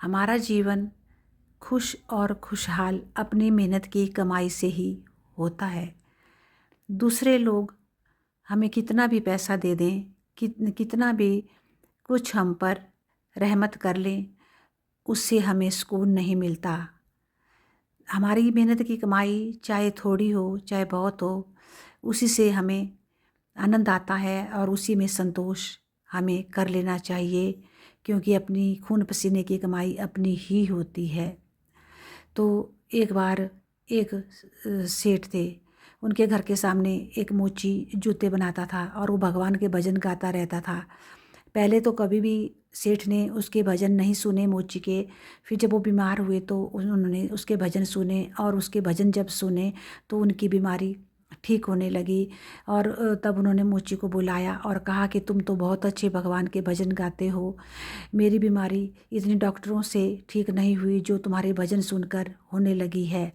हमारा जीवन खुश और खुशहाल अपनी मेहनत की कमाई से ही होता है। दूसरे लोग हमें कितना भी पैसा दे दें, कितना भी कुछ हम पर रहमत कर लें, उससे हमें सुकून नहीं मिलता। हमारी मेहनत की कमाई चाहे थोड़ी हो चाहे बहुत हो, उसी से हमें आनंद आता है और उसी में संतोष हमें कर लेना चाहिए, क्योंकि अपनी खून पसीने की कमाई अपनी ही होती है। तो एक बार एक सेठ थे, उनके घर के सामने एक मोची जूते बनाता था और वो भगवान के भजन गाता रहता था। पहले तो कभी भी सेठ ने उसके भजन नहीं सुने मोची के। फिर जब वो बीमार हुए तो उन्होंने उसके भजन सुने, और उसके भजन जब सुने तो उनकी बीमारी ठीक होने लगी। और तब उन्होंने मोची को बुलाया और कहा कि तुम तो बहुत अच्छे भगवान के भजन गाते हो, मेरी बीमारी इतनी डॉक्टरों से ठीक नहीं हुई जो तुम्हारे भजन सुनकर होने लगी है।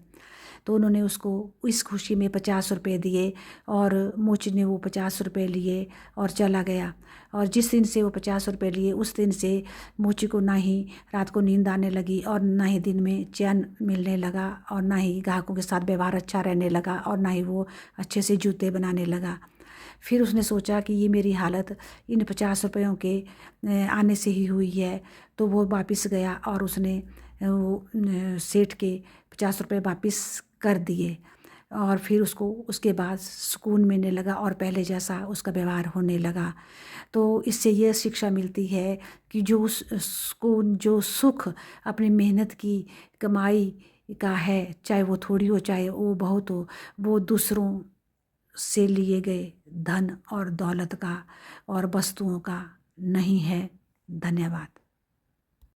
तो उन्होंने उसको इस खुशी में 50 रुपये दिए, और मोची ने वो 50 रुपये लिए और चला गया। और जिस दिन से वो 50 रुपये लिए, उस दिन से मोची को ना ही रात को नींद आने लगी और ना ही दिन में चैन मिलने लगा, और ना ही ग्राहकों के साथ व्यवहार अच्छा रहने लगा, और ना ही वो अच्छे से जूते बनाने लगा। फिर उसने सोचा कि ये मेरी हालत इन 50 रुपयों के आने से ही हुई है। तो वो वापस गया और उसने वो सेठ के 50 रुपये वापस कर दिए, और फिर उसको उसके बाद सुकून मिलने लगा और पहले जैसा उसका व्यवहार होने लगा। तो इससे ये शिक्षा मिलती है कि जो सुकून, जो सुख अपनी मेहनत की कमाई का है, चाहे वो थोड़ी हो चाहे वो बहुत हो, वो दूसरों से लिए गए धन और दौलत का और वस्तुओं का नहीं है। धन्यवाद।